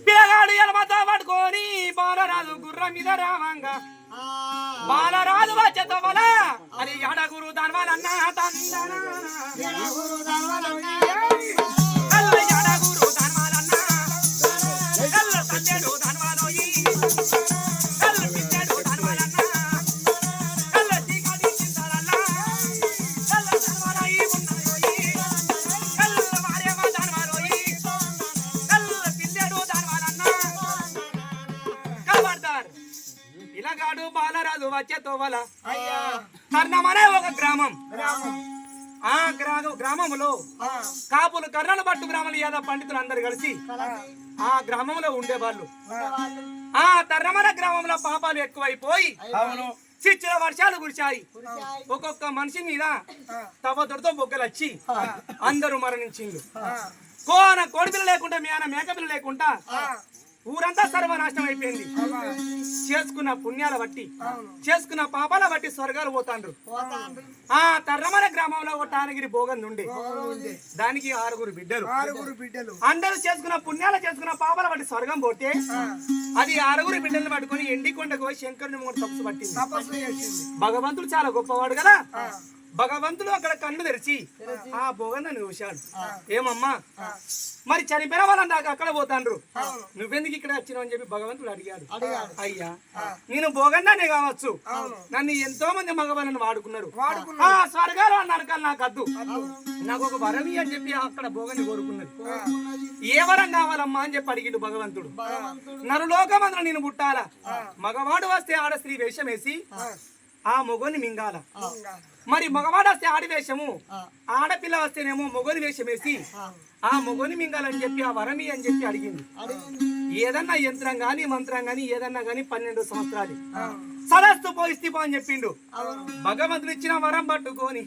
పిల్లగాడు ఎలమతో పట్టుకొని బాలరాజు గుర్రం మీద రావంగా బాలరాజు వచ్చేతో వల అది ఎడగురు దానివలన్నా తందనా ఎడగురు దానివలన్నా తందెడు దానివలోయి పిచ్చెడు దానివలన్నా తీగది చింతలన్నా దానివలోయి ఉన్నయోయి మారేమ దానివలోయి పిల్లెడు దానివలన్నా కబర్దార్ ఇలాగాడు బాలరాజు వచ్చేతో వల కర్ణమనే ఒక గ్రామం ఆ గ్రామంలో కాపులు కర్ణలు పట్టు గ్రామాలు యాదవ పండితులు అందరు కలిసి ఆ గ్రామంలో ఉండేవాళ్ళు ఆ తర్రమల గ్రామంలో పాపాలు ఎక్కువైపోయి చిచ్చిన వర్షాలు కురిశాయి ఒక్కొక్క మనిషి మీద తవ్వతొడితో బొగ్గలు వచ్చి అందరూ మరణించిండు కోడిపిల్ల లేకుండా మేకపిల్ల లేకుండా ఊరంతా సర్వనాశనం అయిపోయింది చేసుకున్న పుణ్యాల బట్టి చేసుకున్న పాపాల బట్టి స్వర్గాలు పోతాండ్రు ఆ తర్రమల గ్రామంలో ఒక టానగిరి భోగంది ఉండే దానికి 6 బిడ్డలు అందరూ చేసుకున్న పుణ్యాలు చేసుకున్న పాపాల బట్టి స్వర్గం పోతే అది 6 బిడ్డలను పట్టుకుని ఎండికొండకు పోయి శంకరుని మూడు తపస్సు పట్టింది భగవంతుడు చాలా గొప్పవాడు కదా భగవంతుడు అక్కడ కన్ను తెరిచి ఆ భోగందని చూశాడు ఏమమ్మా మరి చనిపోయిన వాళ్ళని దాకా అక్కడ పోతాండ్రు నువ్వెందుకు ఇక్కడ వచ్చినావు అని చెప్పి భగవంతుడు అడిగాడు అయ్యా నేను భోగందానే కావచ్చు నన్ను ఎంతో మంది మగవాళ్ళని వాడుకున్నారు ఆ స్వర్గాలు నరకాలు నాకు వద్దు నాకు ఒక వరం అని చెప్పి అక్కడ భోగాన్ని కోరుకున్నది ఏ వరం కావాలమ్మా అని చెప్పి అడిగిండు భగవంతుడు నరులోకమందులో నేను పుట్టాలా మగవాడు వస్తే ఆడ స్త్రీ వేషం వేసి ఆ మొగోని మింగాల మరి మగవాడు వస్తే ఆడి వేషము ఆడపిల్ల వస్తేనేమో మొగోని వేషం వేసి ఆ మొగోని మింగాలని చెప్పి ఆ వరమి అని చెప్పి అడిగింది ఏదన్నా యంత్రం గాని మంత్రం గాని ఏదన్నా గాని 12 సంవత్సరాలు సరస్సు పోయిస్తిపో అని చెప్పిండు భగవంతుడు ఇచ్చిన వరం పట్టుకొని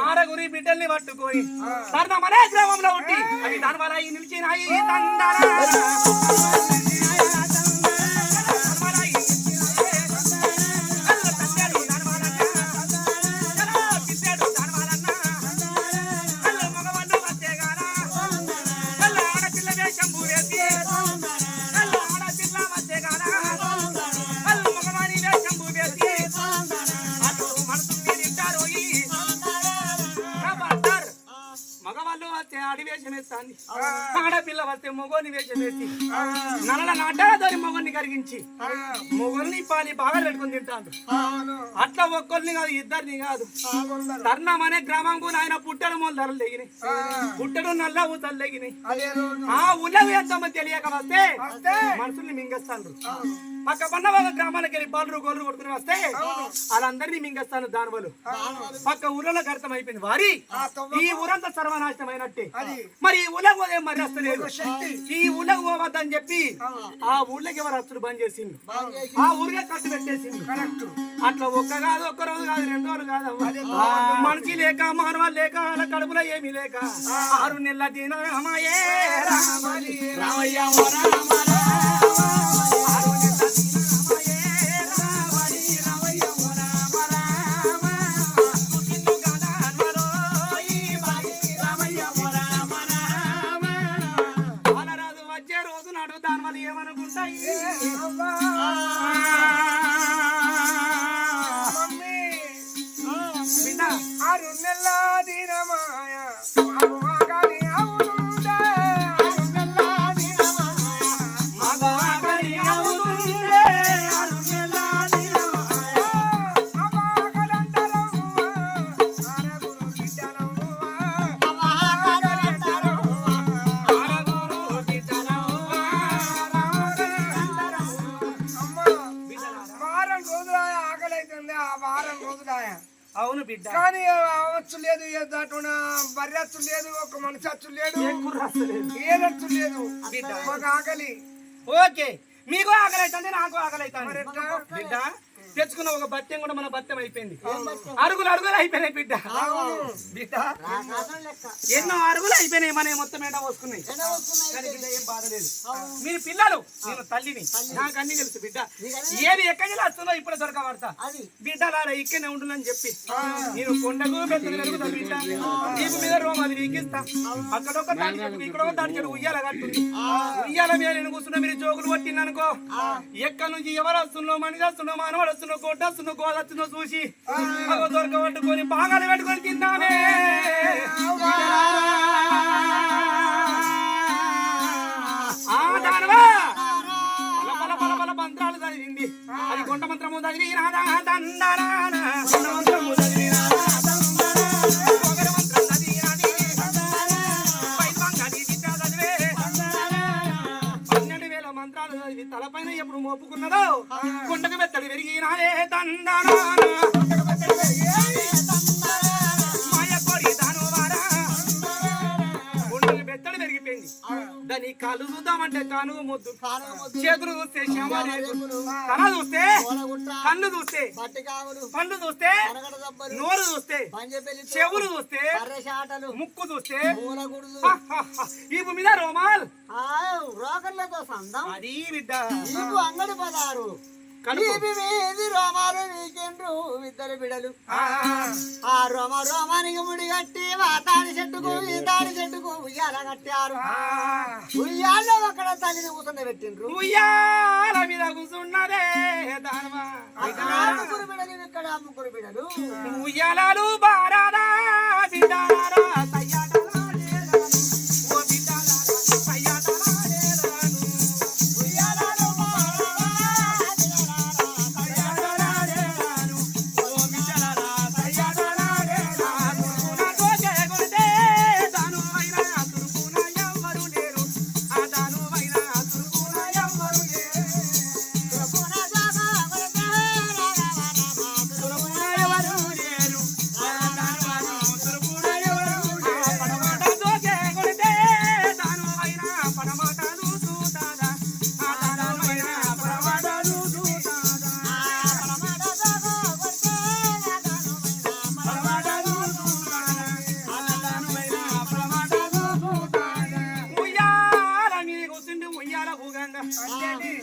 6 బిడ్డల్ని పట్టుకొని సర్ణమనే గ్రామంలో ఉండి అవి దాని వల్ల నిలిచినాయి ఆడపిల్ల వస్తే మొగోని వేషం వేసి నల్ల నాటాదోని మొగోని కరిగించి మొగోని పాలి బాగా పెట్టుకుని తింటాడు అట్లా ఒక్కరిని కాదు ఇద్దరిని కాదు తర్ణం అనే గ్రామంకు ఆయన పుట్టడు మూల ధరలు తెగినాయి పుట్టడు నల్ల ఊతలు తెగినాయి ఆ ఉల్లవి ఎంతమంది తెలియక వస్తే మనుషుల్ని మింగేస్తాడు పక్క పన్న ఒక గ్రామాలకు వెళ్ళి బాలు గోళ్ళు కొట్టుకుని వస్తే వాళ్ళందరినీ మింగేస్తాను దానివలు పక్క ఊళ్ళలోకి అర్థం అయిపోయింది వారి ఈ ఊరంతా సర్వనాశనం అయినట్టే మరి ఈ ఊళ్ళకి పోతే మరి వస్తలేదు ఈ ఊళ్ళకి పోవద్దని చెప్పి ఆ ఊళ్ళకి ఎవరు వస్తుడు బంద్ చేసింది ఆ ఊరికే కట్టు పెట్టేసింది అట్లా ఒక్క రోజు కాదు 2 రోజులు కాదు మనిషి లేక మానవాళ్ళు లేక వాళ్ళ కడుపులో ఏమీ లేక 6 నెలల దిన రామయ్య రామయ్య ఏమనుకుంటాయి బిడ్డ 6 నెలల దినమాయ అవును బిడ్డ కానీ అవచ్చు లేదు బర్రెచ్చు లేదు ఒక మనిషి అచ్చు లేదు ఏదచ్చు లేదు ఒక ఆకలి ఓకే మీకు ఆకలి అవుతుంది నాకు ఆకలి అవుతుంది బిడ్డ తెచ్చుకున్న ఒక బత్యం కూడా మన బత్యం అయిపోయింది. అరుగులు అయిపోయినాయి బిడ్డ. బిడ్డ ఎన్నో అరుగులు అయిపోయినాయి, మన మొత్తం ఎండ పోసుకున్నాయి. కానీ బిడ్డ ఏం బాధ లేదు. మీరు పిల్లలు, నేను తల్లిని, నాకు అన్ని తెలుసు బిడ్డ. ఏది ఎక్కడి వస్తుందో ఇప్పుడు దొరకబడతా బిడ్డ. లాడ ఇక్కడనే ఉంటుందని చెప్పి నేను కొండకు పెద్దలు పెరుగుతా బిడ్డ. దీపు మీద రోమ్ అది వీకిస్తా. అక్కడొక తాడి చెట్టు, ఇక్కడ ఒక తాడి చెట్టు ఉయ్యాల కట్టుంది. ఉయ్యాల మీద నేను కూర్చున్నా, మీరు జోకులు కొట్టిందనుకో, ఎక్కడి నుంచి ఎవరు వస్తుందో, మనిషి వస్తుందో, మానవాడు వస్తుందో, కోట వస్తుందో, గోద వస్తుందో చూసి దొరకబట్టుకొని బాగాలు పెట్టుకొని తిన్నామే. మంత్రాలు చదివింది, అది కొండ మంత్రము చదివి మంత్రాలు చదివి తలపైన ఎప్పుడు మోపుకున్నదో కొండకు బెత్తడి పెరిగి నాదే తందానా బెత్తడి పెరిగిపోయింది. దాని కాళ్ళు చూద్దామంటే కాను ముద్దు, చేతులు చూస్తే తల చూస్తే కళ్ళు చూస్తే పళ్ళు చూస్తే నోరు చూస్తే చెవులు చూస్తే ముక్కు చూస్తే ఈపు మీద రోమాల్ అది బిడ్డ అంగడి పదారు రోమాలు వీకెండ్రు ఇద్దరు బిడలు. ఆ రోమానికి ముడి కట్టి ఆ తాడి చెట్టుకు ఈ తాడి చెట్టుకు ఉయ్యాల కట్టారు. ఉయ్యాల్లో అక్కడ తల్లిని కూర్చుండ పెట్టిండ్రు. ఉయ్యాల మీద కూర్చున్నదే ముగ్గురు బిడలు, ఇక్కడ ముగ్గురు బిడలు. ఉయ్యాలు బారాదా బిడ్డారా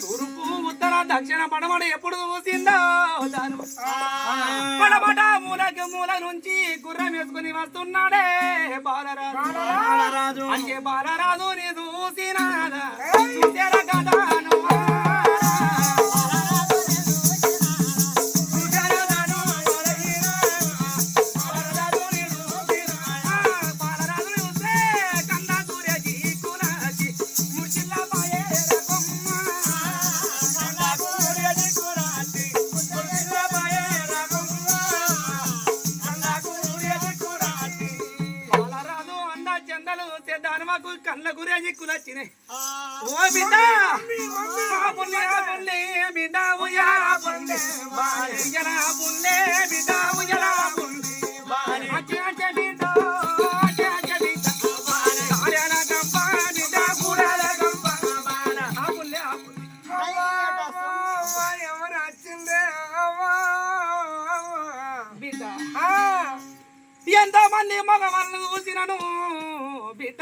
తూర్పు ఉత్తర దక్షిణ పడమట ఎప్పుడు చూసిందో దాను పడమట మూల నుంచి గుర్రం వేసుకుని వస్తున్నాడే బాలరాజు. అంటే బాలరాజు నీ చూసినాదా చూసారా కదా కళ్ళ గురేజీ కులచ్చినాయి. ఓ బిడ్డ బిడ్డ ఉయ్యాలా పుల్లే బిడ్డ ఉయ్యాలా ఎవరు వచ్చిందే బిడ్డ ఎంతో మంది మగవాళ్ళను చూసినను బిడ్డ.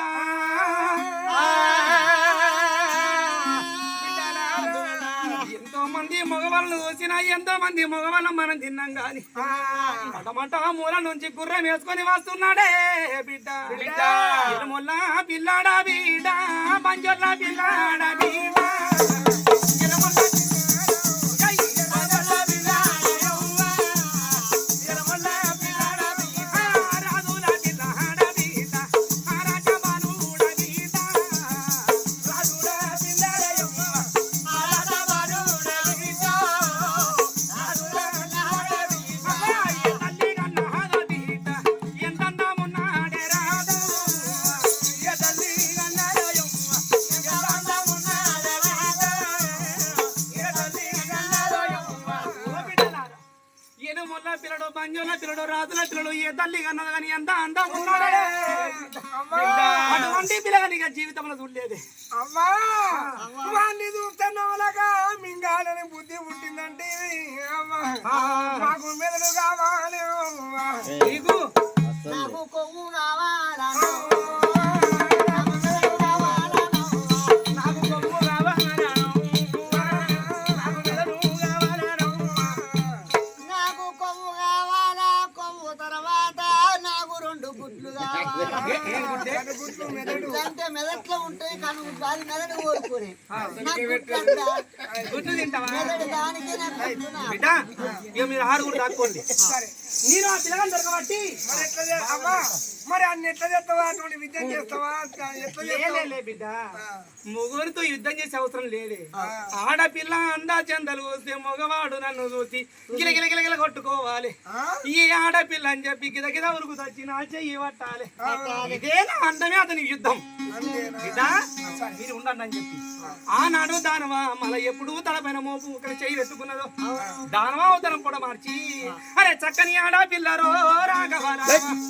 ఎంతో మంది మగవాళ్ళను చూసినా, ఎంతో మంది మగవాళ్ళం మనం తిన్నాం గాని మటమట మూల నుంచి గుర్రం వేసుకొని వస్తున్నాడే బిడ్డ. ఇరుముల్ల పిల్లాడా బిడ్డ, పంజర్ల పిల్లాడా బిడ్డ. జగత్తులలో ఏ తల్లి కన్నది కానీ ఎంత అందం ఉన్నాడే అటువంటి పిల్లగా జీవితంలో చూడలేదు. అమ్మా వాడిని చూస్తున్నావులాగా మింగాలని బుద్ధి పుట్టిందంటే అమ్మా మాకు మెదడు కావాలి నీకు నాకు కొమ్ము కావాలా నాకు కొమ్ము కావాలరా, నాకు మెదడు కావాలరా. నాకు కొమ్ము కావాలా కొమ్ము తర్వాత నాకు 2 గుడ్లు కావాలా గుడ్లు మెదడు అంటే మెదట్లో ఉంటాయి కను అది మెదడు కోరుకుని నాకు గుడ్లు గుడ్లు తింటావా మెదడు దానికి నాకు గుడ్లు నాకు. బిడ్డ ఇక మీరు 6 కూడా దాక్కోండి. సరే నేను ఆ పిల్లగాని దొరకబట్టి మరి ఎట్లా అమ్మా మరి అన్ని ఎట్లా చేస్తావా అటువంటి విద్యం చేస్తావా ఎట్లా చేస్తావా లే బిడ్డ ముగ్గురితో యుద్ధం చేసే అవసరం లేదే. ఆడపిల్ల అందా చందలు వస్తే మగవాడు నన్ను చూసి గిలగిల గిలగిల కొట్టుకోవాలి. ఈ ఆడపిల్ల అని చెప్పి గిద గిద ఉరుకు తెచ్చి నా చెయ్యి పట్టాలి. ఇదే నా అందమే అతని యుద్ధం. బిడ్డ మీరు ఉండండి అని చెప్పి ఆనాడు దానవా మళ్ళీ ఎప్పుడు తలపైన మోపు ఇక్కడ చెయ్యి పెట్టుకున్నదో దానవా అవతరం కూడా మార్చి అరే చక్కని ఆడపిల్లరో రాఘవరా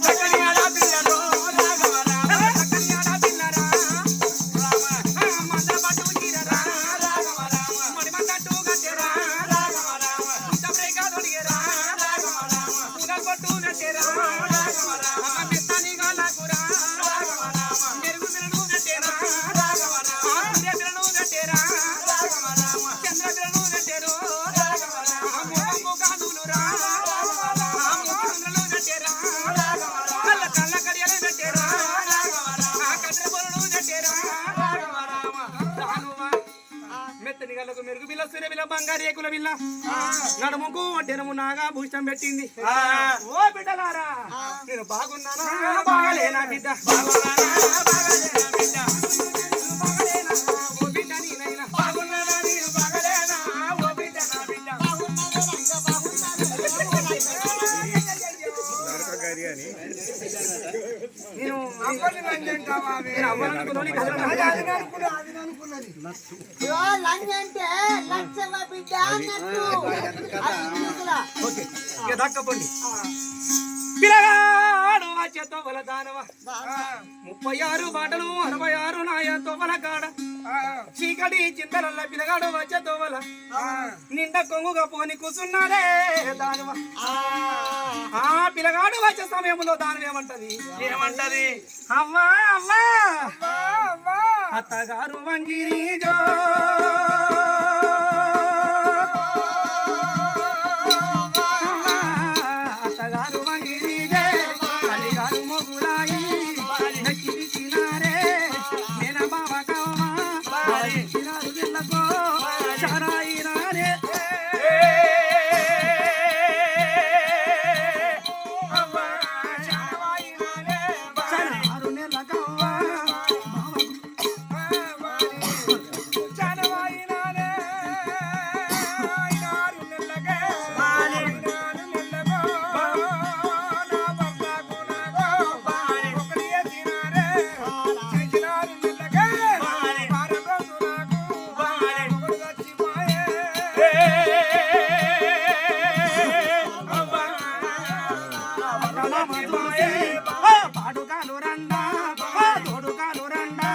చక్కని ఆడపిల్లరో రాఘవరా చక్కని ఆడపిల్లరా మంద పట్టు చీరరా రాఘవరా మరి మందట్టు గట్టెరా రాఘవరా ఇంత బ్రేక దొడిగేరా రాఘవరా పూల కొట్టు నట్టెరా రాఘవరా మెత్తని గలకురా రాఘవరా మెరుగు మెరుగు నట్టెరా రాఘవరా సూర్య బిరను నట్టెరా రాఘవరా చంద్ర బిరను నట్టెరో రాఘవరా మోము కాదులురా రాఘవరా మోములు నట్టెరా రాఘవరా కళ్ళ కళ్ళ కడియలు నట్టెరా రాఘవరా కట్ర బొరుడు నట్టెరా రాఘవరా దానువా మెత్తని గల్లకు మెరుగు బిల్ల సూర్య బిల్ల బంగారు ఏకుల బిల్ల నడుముకు వడ్డెనము నాగా భూషణం పెట్టింది. ఓ బిడ్డలారా నేను బాగున్నానా బాగలేనా బిడ్డ బాగున్నానా బాగలేనా బిడ్డ బాగలేనా ఓ బిడ్డ నేనైనా బాగున్నానా నేను బాగలేనా ఓ బిడ్డ నా బిడ్డ నేను అవ్వని నన్ను అంటావా అవి? నేను అవ్వాలనుకున్నాను నీకు అసలు అది అది అనుకున్నా అది అనుకున్నది ఇగో లంగ్ అంటే లక్షల బిడ్డ అన్నట్టు అది ఇంగ్లీషులా. ఓకే ఇక దక్కపోండి పిల్లగాడు వచ్చే తోవల దానవ 36 బాటలు 66 నాయ తోవల కాడ చీకటి చింతలల్ల పిల్లగాడు వచ్చే తోవల నిండా కొంగుగా పోని కూసున్నాడే దానవ. ఆ పిల్లగాడు వచ్చే సమయంలో దాని ఏమంటది ఏమంటది అవ్వా అవ్వా అమ్మా అత్తగారు వంగిరి జో అత్తగారు వంగిరి జే అలిగారు మొగులాయి నచ్చిరి చినారే నేన బావ కావమా చినారు గిల్లకో చారాయి రారే అవ్వా చారాయి రారే చారు నెల కవ్వా పాడుకాలు రండా తోడుకాలు రండా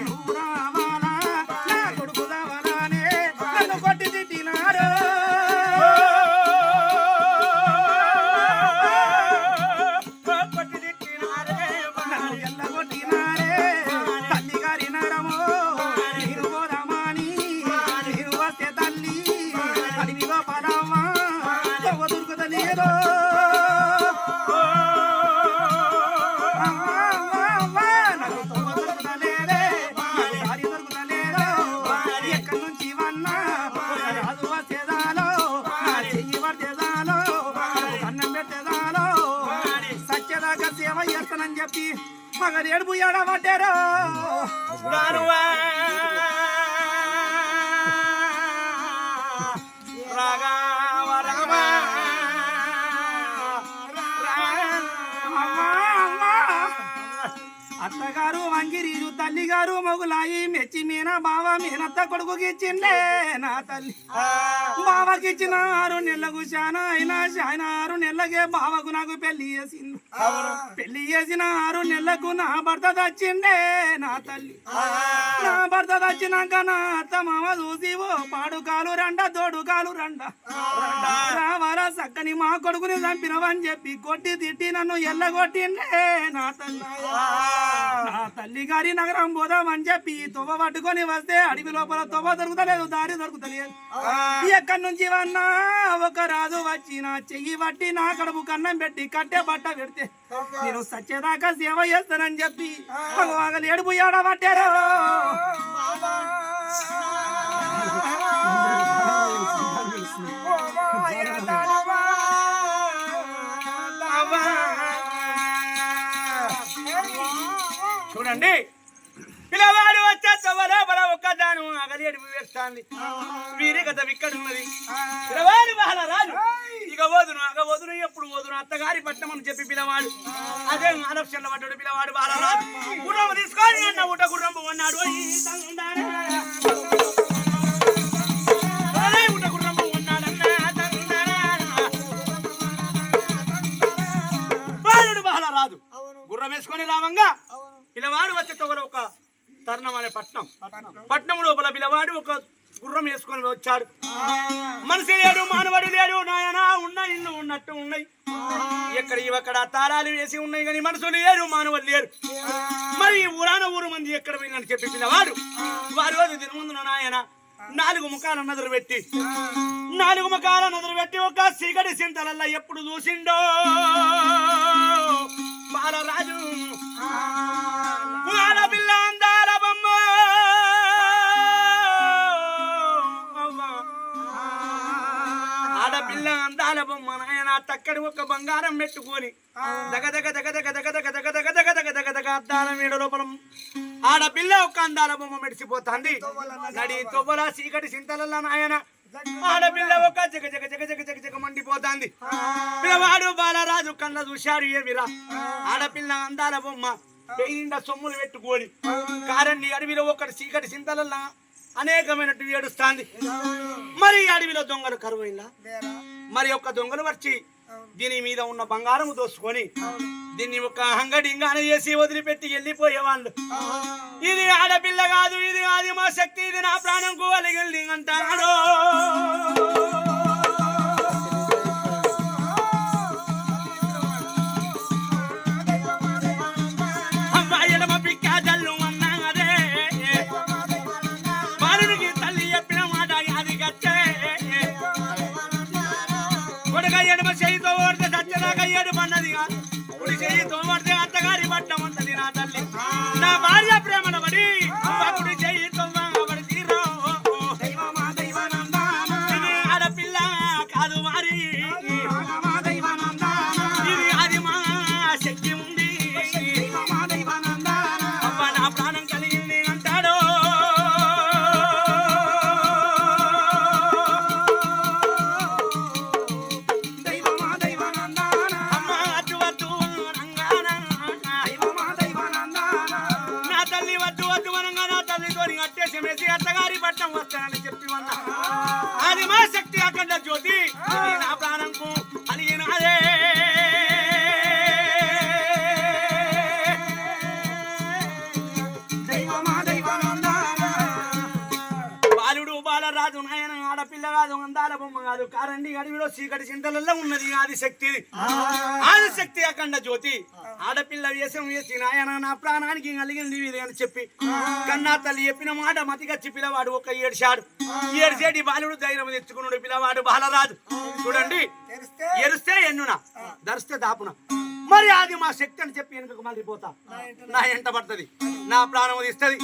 నువ్వు రావాలా నా కొడుకు రావాలానే నన్ను కొట్టి తిట్టినారు కొట్టి తిట్టినారే నన్ను ఎల్లగొట్టినారే తల్లి గారి నరమో నేను పోదామాని నేను వస్తే తల్లి అడవిలో పడమ్మా దొరుకుతలేదో ఎక్కడి నుంచి వన్నా రాజు వచ్చేదాలో చెయ్యి పడితేదాలో అన్నం పెట్టేదాలో సత్యదాకా సేవ చేస్తానని చెప్పి మగ ఏడుపు ఏడబడ్డారు రాఘవ రామ అత్తగారు వంగిరి యుద్ధ తల్లి గారు మొగులాయి మెచ్చి మీనా బావ మీనత్త కొడుకుకి ఇచ్చిండే నా తల్లి బావకి ఇచ్చిన 6 నెలలకు శానా అయినా 6 నెలలకే బావకు నాకు పెళ్లి చేసింది పెళ్లి చేసిన 6 నెలలకు నా భర్త తెచ్చిండే నా తల్లి నా భర్త తెచ్చినాక నా అత్త మామ చూసి ఓ పాడుకాలు రండ తోడుకాలు రండ రావాలా చక్కని మా కొడుకుని చంపినవని చెప్పి కొట్టి తిట్టి నన్ను ఎల్లగొట్టిండే నా తల్లి నా తల్లి గారి నగరం పోదామని చెప్పి తొవ్వ పట్టుకొని వస్తే అడవి లోపల తొవ్వ దొరుకుతలేదు దారి దొరుకుతలేదు ఎక్కడి నుంచి వన్నా ఒక రాజు వచ్చి నా చెయ్యి పట్టి నా కడుపు కన్నం పెట్టి కట్టే బట్ట పెడితే నేను సచ్చేదాకా సేవ చేస్తానని చెప్పి మగవాగలు ఏడుపు ఏడ పట్టారు చూడండి పిల్లవాడు వచ్చేవరా ఒక్క దాను అగలి అడుగు వేస్తాంది వీరి కథ ఇక్కడ ఉన్నది పిల్లవాడు బాల రాజు ఇక వదును ఎప్పుడు వదును అత్తగారి పట్నం అని చెప్పి పిల్లవాడు అదే ఆలక్ష్యంలో పడ్డాడు పిల్లవాడు బాల రాజు గుర్రం తీసుకొని అన్న ఊట గుర్రం అన్నాడు ఊట గుర్రం అన్నాడు బాల రాజు గుర్రం వేసుకొని రావంగా పిల్లవాడు వచ్చే తొగల ఒక తరుణం అనే పట్నం లోపల పిల్లవాడు ఒక గుర్రం వేసుకొని వచ్చాడు మనిషి లేడు మానవుడు లేడు నాయన ఉన్న ఇల్లు ఉన్నట్టు ఉన్నాయి ఎక్కడ తాళాలు వేసి ఉన్నాయి కానీ మనుషులు లేరు మానవులు లేరు మరి ఊరు మంది ఎక్కడ పోయిందని చెప్పి పిల్లవాడు వారి రోజు దీని ముందు నాయన 4 ముఖాల నదులు పెట్టి ఒక సీగడి సింతలల్లా ఎప్పుడు చూసిండో బాలరాజు ఆడపిల్ల అందాల బొమ్మ ఆడపిల్ల అందాల బొమ్మ నాయన తక్కడి ఒక బంగారం పెట్టుకొని దగదగ అద్దాల మేడ లోపల ఆడపిల్ల ఒక అందాల బొమ్మ మెడిసిపోతుంది నడి తొవ్వల చీకటి సింతలల్లా నాయన ఆడపిల్ల ఒక జగ మండిపోతుంది పిల్లవాడు బాలరాజు కళ్ళ చూశాడు ఏమిరా ఆడపిల్ల అందాల బొమ్మ పెయిండ సొమ్ములు పెట్టుకోని కారండి అడవిలో ఒకటి చీకటి సింతలల్లా అనేకమైనట్టు ఏడుస్తాంది మరి అడవిలో దొంగలు కరువైందా మరి ఒక దొంగలు వచ్చి దీని మీద ఉన్న బంగారం దోసుకొని దీన్ని ఒక అంగడింగానే చేసి వదిలిపెట్టి వెళ్ళిపోయేవాళ్ళు ఇది ఆడపిల్ల కాదు ఇది ఆదిమ శక్తి ఇది నా ప్రాణంకు అలిగింది అంటాడు అత్తగారి పట్టం ఉంటది నా తల్లి నా భార్య ప్రేమను పడి కుడి చెయ్యి ఆడపిల్ల కాదు వారి ఇది అది మా శక్తి ఉంది అబ్బా నా ప్రాణం కలిగింది అంటాడు అత్తగారి పట్టం వస్తానని చెప్పి ఉన్నా అది మా శక్తి అఖండ జ్యోతి నా ప్రాణంకు అలిగిన అదే బాలుడు బాలరాజు నాయన ఆడపిల్ల కాదు అందాల బొమ్మ కాదు కారండి అడవిలో చీకటి చింతలలో ఉన్నది ఆదిశక్తి ఆదిశక్తి అఖండ జ్యోతి ఆడపిల్ల వేషం వేసి నాయన నా ప్రాణానికి కలిగింది ఇది అని చెప్పి కన్నా తల్లి చెప్పిన మాట మతిగచ్చి పిల్లవాడు ఒక ఏడ్చేటి బాలుడు ధైర్యం తెచ్చుకున్నాడు పిల్లవాడు బాలరాజు చూడండి ఎరుస్తే ఎన్నునా ధరిస్తే దాపున మరి అది మా శక్తి అని చెప్పి వెనుకకు మళ్ళీ పోతా నా ఎంట పడుతుంది నా ప్రాణం ఇస్తుంది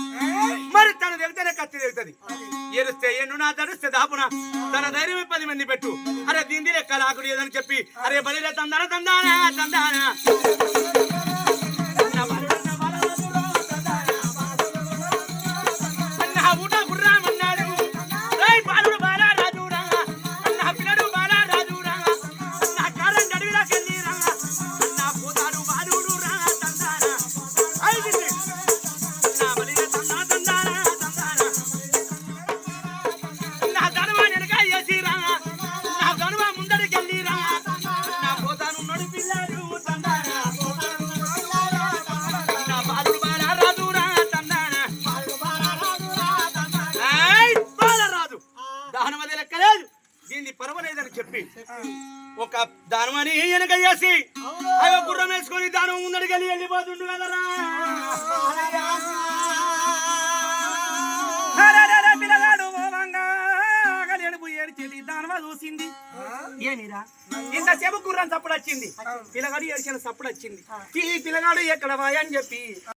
మరి తను దిగుతేనే కత్తి దిగుతుంది ఎరుస్తే ఎన్నునా ధరిస్తే దాపున తన ధైర్యం 10 మంది పెట్టు అరే దీని లెక్క లాకుడు ఏదని చెప్పి అరే బలిరే తందానా తందానా తందానా నా చేసి అవును. అయ్యో గుర్రం వేసుకొని దాని ముందడికి వెళ్ళిపోతుండు కదరా అరెరెరె పిల్లగాడు ఓవంగా ఆగలేడు ఏడ్చేది దానవ చూసింది ఏమిరా ఇంతసేపు గుర్రం చప్పుడు వచ్చింది పిల్లగాడు ఏడ్చిన చప్పుడు వచ్చింది ఈ పిల్లగాడు ఎక్కడ అని చెప్పి